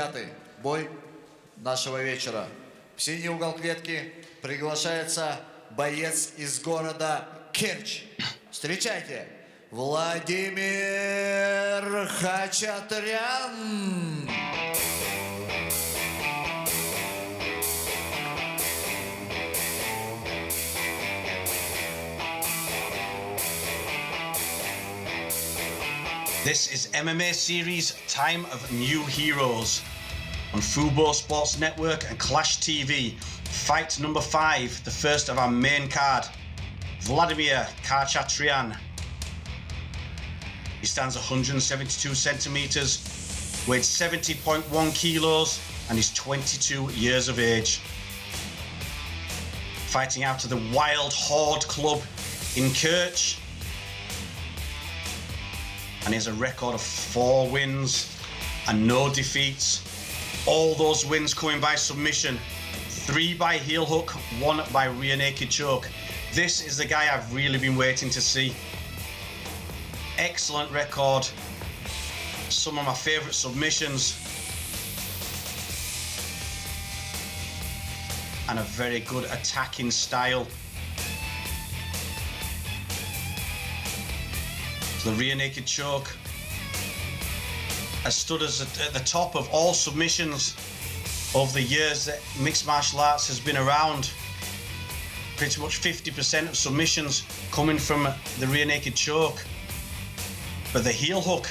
пятый бой нашего вечера. В синий угол клетки приглашается боец из города Керчь. Встречайте, Владимир Khachatryan. This is MMA Series Time of New Heroes on Fubo Sports Network and Clash TV. Fight number 5, the first of our main card. Vladimir Khachatryan. He stands 172 centimeters, weighs 70.1 kilos, and is 22 years of age. Fighting out of the Wild Horde Club in Kerch. And he has a record of 4 wins and no defeats. All those wins coming by submission. 3 by heel hook, 1 by rear naked choke. This is the guy I've really been waiting to see. Excellent record. Some of my favourite submissions. And a very good attacking style. The rear naked choke has stood as at the top of all submissions over the years that mixed martial arts has been around. Pretty much 50% of submissions coming from the rear naked choke. But the heel hook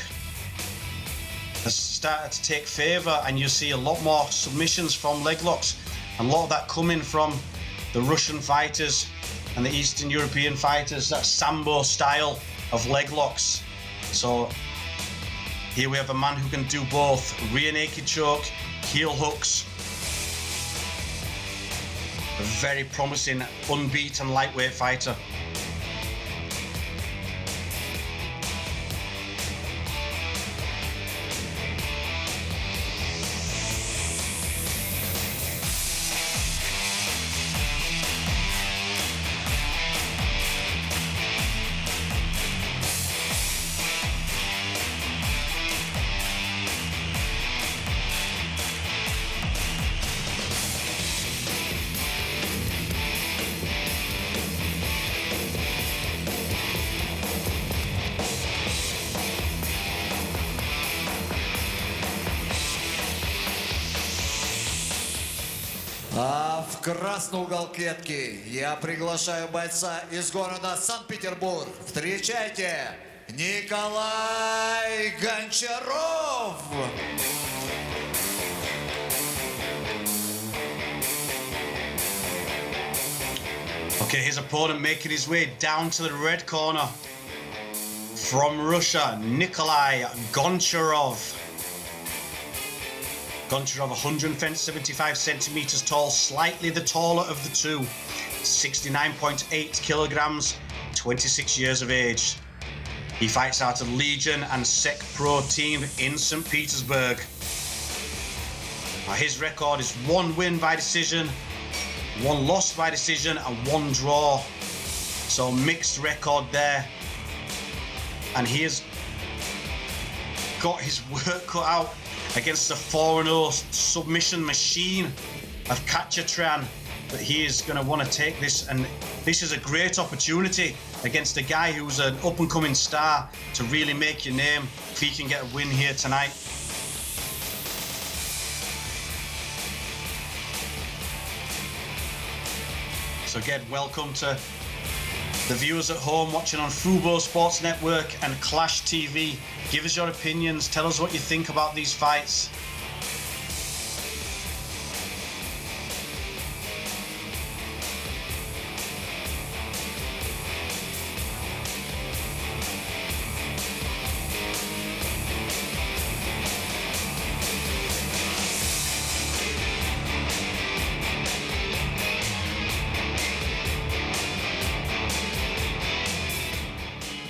has started to take favour, and you see a lot more submissions from leg locks, and a lot of that coming from the Russian fighters and the Eastern European fighters, that Sambo style of leg locks. So here we have a man who can do both rear naked choke, heel hooks. A very promising, unbeaten lightweight fighter. А в красный угол клетки я приглашаю бойца из города Санкт-Петербург. Встречайте, Николай Гончаров. Okay, his opponent making his way down to the red corner. From Russia, Nikolay Goncharov. Goncharov, 175 centimeters tall, slightly the taller of the two. 69.8 kilograms, 26 years of age. He fights out of Legion and Sech Pro team in St. Petersburg. Now his record is 1 win by decision, 1 loss by decision, and 1 draw. So mixed record there. And he has got his work cut out against the 4-0 submission machine of Khachatryan, but he is going to want to take this, and this is a great opportunity against a guy who's an up-and-coming star to really make your name if he can get a win here tonight. So again, welcome to the viewers at home watching on Fubo Sports Network and Clash TV. Give us your opinions, tell us what you think about these fights.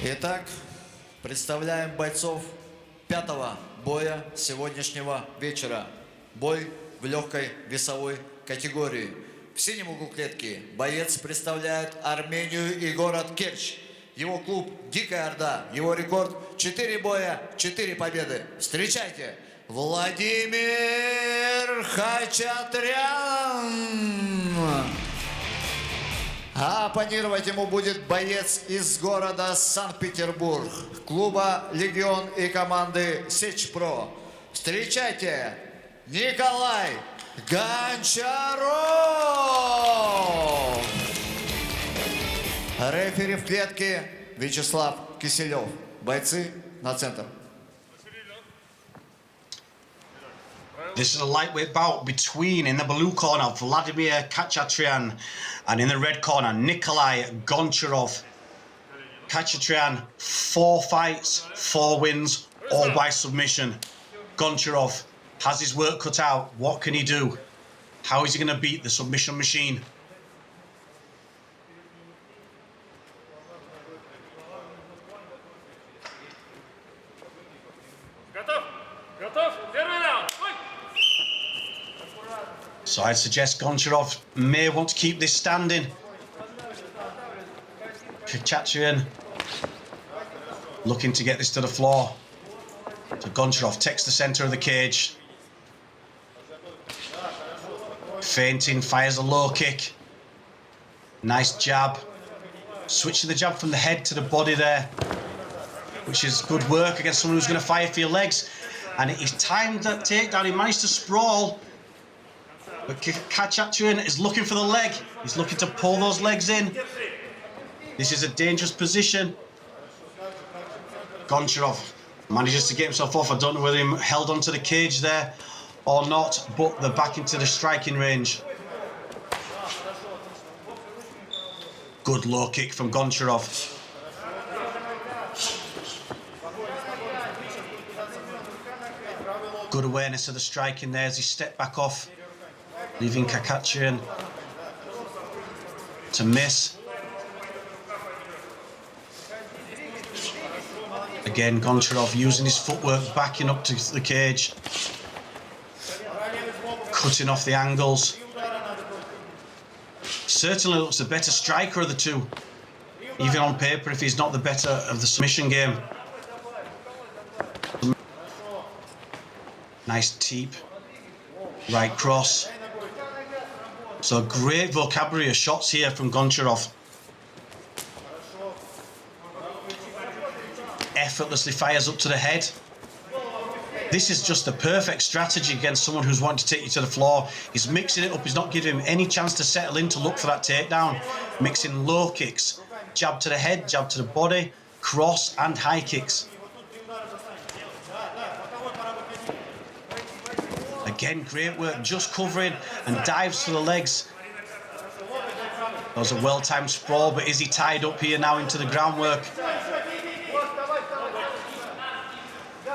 Итак, представляем бойцов 5-го боя сегодняшнего вечера. Бой в легкой весовой категории. В синем углу клетки боец представляет Армению и город Керчь. Его клуб «Дикая Орда». Его рекорд 4 боя, 4 победы. Встречайте, Владимир Khachatryan. А оппонировать ему будет боец из города Санкт-Петербург, клуба «Легион» и команды «Сечь Про». Встречайте, Николай Гончаров! Рефери в клетке Вячеслав Киселев. Бойцы на центр. This is a lightweight bout between, in the blue corner, Vladimir Khachatryan, and in the red corner, Nikolay Goncharov. Khachatryan, 4 fights, 4 wins, all by submission. Goncharov has his work cut out. What can he do? How is he going to beat the submission machine? So I'd suggest Goncharov may want to keep this standing. Khachatryan looking to get this to the floor. So Goncharov takes the centre of the cage. Feinting, fires a low kick. Nice jab. Switching the jab from the head to the body there, which is good work against someone who's going to fire for your legs. And he's timed that takedown. He managed to sprawl. But Khachatryan is looking for the leg. He's looking to pull those legs in. This is a dangerous position. Goncharov manages to get himself off. I don't know whether he held onto the cage there or not, but they're back into the striking range. Good low kick from Goncharov. Good awareness of the striking there as he stepped back off, leaving Khachatryan to miss. Again, Goncharov using his footwork, backing up to the cage, cutting off the angles. Certainly looks the better striker of the two, even on paper, if he's not the better of the submission game. Nice teep, right cross. So great vocabulary of shots here from Goncharov. Effortlessly fires up to the head. This is just the perfect strategy against someone who's wanting to take you to the floor. He's mixing it up. He's not giving him any chance to settle in to look for that takedown. Mixing low kicks, jab to the head, jab to the body, cross and high kicks. Again, great work, just covering and dives for the legs. That was a well-timed sprawl, but is he tied up here now into the groundwork?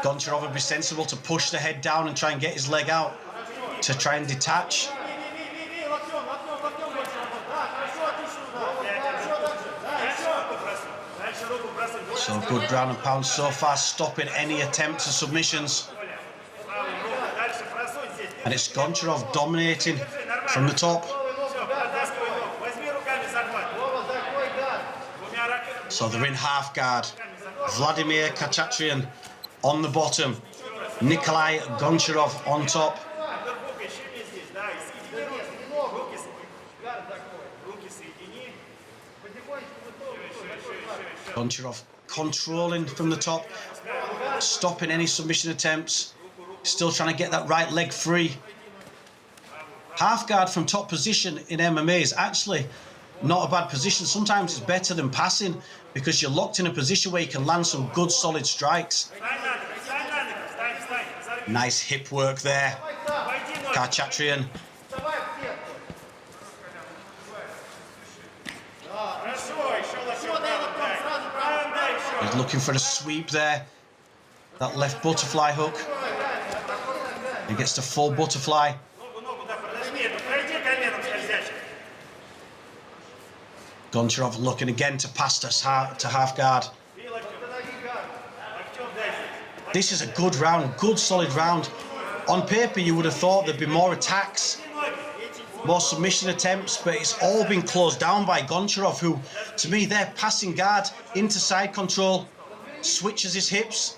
Goncharov would be sensible to push the head down and try and get his leg out, to try and detach. So good ground and pound so far, stopping any attempts at submissions. And it's Goncharov dominating from the top. So they're in half guard. Vladimir Khachatryan on the bottom, Nikolay Goncharov on top. Goncharov controlling from the top, stopping any submission attempts, still trying to get that right leg free. Half guard from top position in MMA is actually not a bad position. Sometimes it's better than passing because you're locked in a position where you can land some good solid strikes. Nice hip work there. Khachatryan. He's looking for a sweep there. That left butterfly hook. He gets the full butterfly. Goncharov looking again to pass to half guard. This is a good round, good solid round. On paper, you would have thought there'd be more attacks, more submission attempts, but it's all been closed down by Goncharov, who, to me, they're passing guard into side control, switches his hips.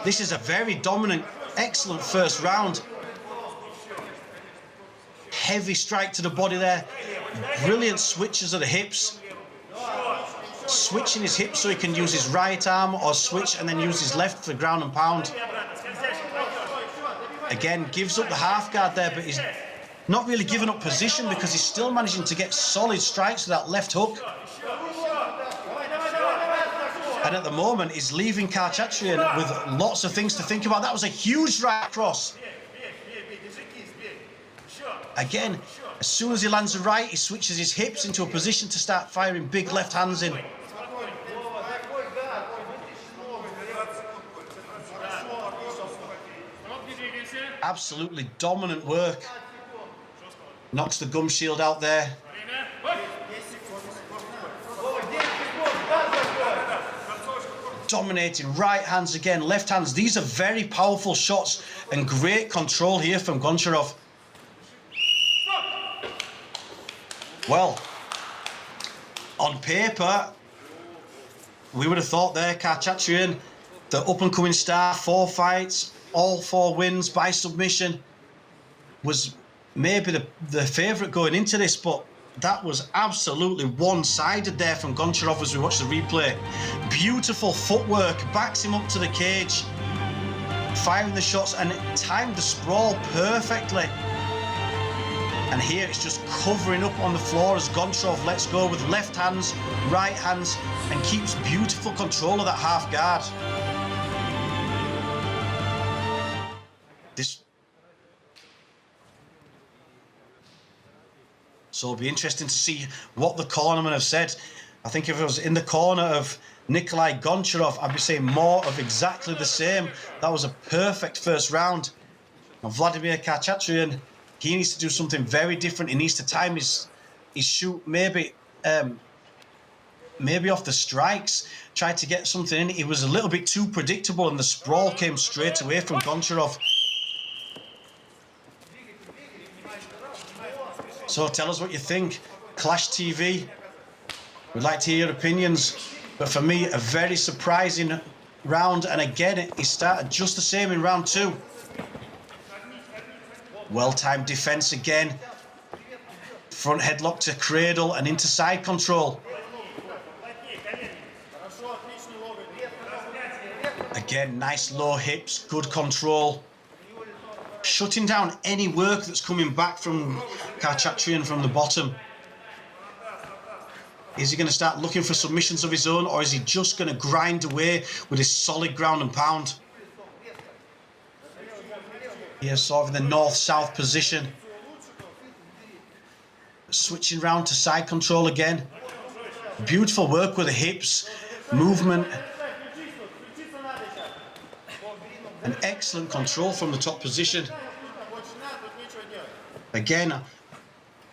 This is a very dominant Excellent first round. Heavy strike to the body there. Brilliant switches of the hips. Switching his hips so he can use his right arm or switch and then use his left for ground and pound. Again, gives up the half guard there, but he's not really giving up position because he's still managing to get solid strikes with that left hook. And at the moment, he's leaving Khachatryan with lots of things to think about. That was a huge right cross. Again, as soon as he lands a right, he switches his hips into a position to start firing big left hands in. Absolutely dominant work. Knocks the gum shield out there. Dominating right hands again, left hands. These are very powerful shots and great control here from Goncharov. Well, on paper, we would have thought there, Khachatryan, the up-and-coming star, 4 fights, all 4 wins by submission, was maybe the favourite going into this, but that was absolutely one-sided there from Goncharov as we watch the replay. Beautiful footwork, backs him up to the cage, firing the shots and timed the sprawl perfectly. And here it's just covering up on the floor as Goncharov lets go with left hands, right hands, and keeps beautiful control of that half guard. So it'll be interesting to see what the cornermen have said. I think if it was in the corner of Nikolay Goncharov, I'd be saying more of exactly the same. That was a perfect first round. Now Vladimir Khachatryan, he needs to do something very different. He needs to time his shoot maybe off the strikes, try to get something in. He was a little bit too predictable and the sprawl came straight away from Goncharov. So tell us what you think. Clash TV, we'd like to hear your opinions. But for me, a very surprising round. And again, he started just the same in round 2. Well-timed defense again. Front headlock to cradle and into side control. Again, nice low hips, good control. Shutting down any work that's coming back from Khachatryan from the bottom. Is he going to start looking for submissions of his own, or is he just going to grind away with his solid ground and pound? Here, sort of in the north-south position. Switching round to side control again. Beautiful work with the hips, movement. An excellent control from the top position. Again,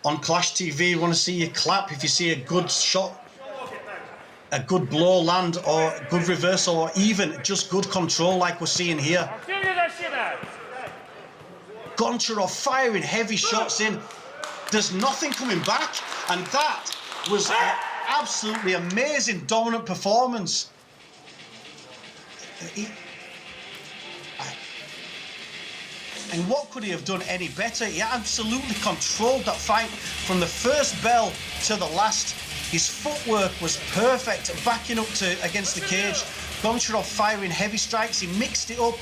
on Clash TV, you want to see you clap if you see a good shot, a good blow land, or good reversal, or even just good control like we're seeing here. Goncharov firing heavy shots in. There's nothing coming back, and that was an absolutely amazing dominant performance. And what could he have done any better? He absolutely controlled that fight from the first bell to the last. His footwork was perfect, backing up against the cage. Goncharov firing heavy strikes. He mixed it up,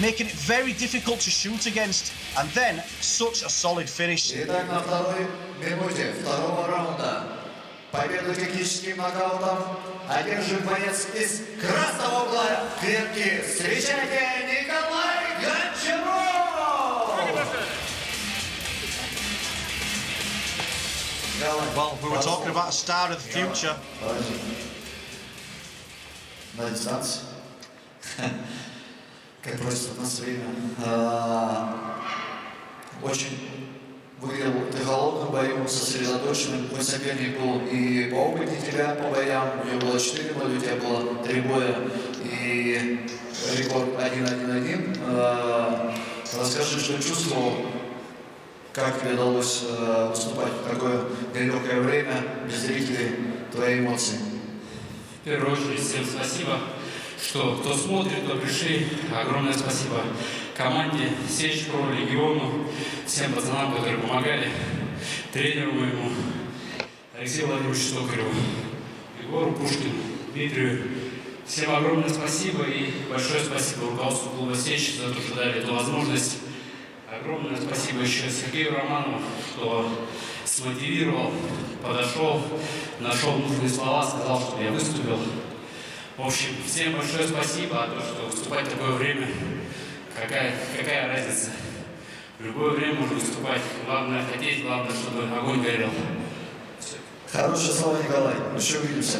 making it very difficult to shoot against. And then such a solid finish. Итак, на второй минуте второго раунда победу техническим нокаутом одержит боец из красного угла клетки. Встречайте, Николай Гончаров! Well, we were talking about a star of the future. На дистанции. Как просит нас время. Очень выиграл ты холодным бою, сосредоточенным. Мой соперник был и поопытнее тебя по боям. У него было 4 боя, у тебя было 3 боя. И рекорд 1-1-1. Расскажи, что чувствовал, как тебе удалось выступать в такое нелегкое время, без зрителей, твои эмоции. В первую очередь всем спасибо, что кто смотрит, кто пришли. Огромное спасибо команде, сечь, легиону, всем пацанам, которые помогали, тренеру моему, Алексею Владимировичу Токареву, Егору Пушкину, Дмитрию. Всем огромное спасибо и большое спасибо руководству клуба «Сечь» за то, что дали эту возможность. Огромное спасибо еще Сергею Романову, кто смотивировал, подошел, нашел нужные слова, сказал, чтобы я выступил. В общем, всем большое спасибо, а то, что выступать в такое время, какая разница. В любое время можно выступать. Главное хотеть, главное, чтобы огонь горел. Хорошее слово, Николай. Еще увидимся.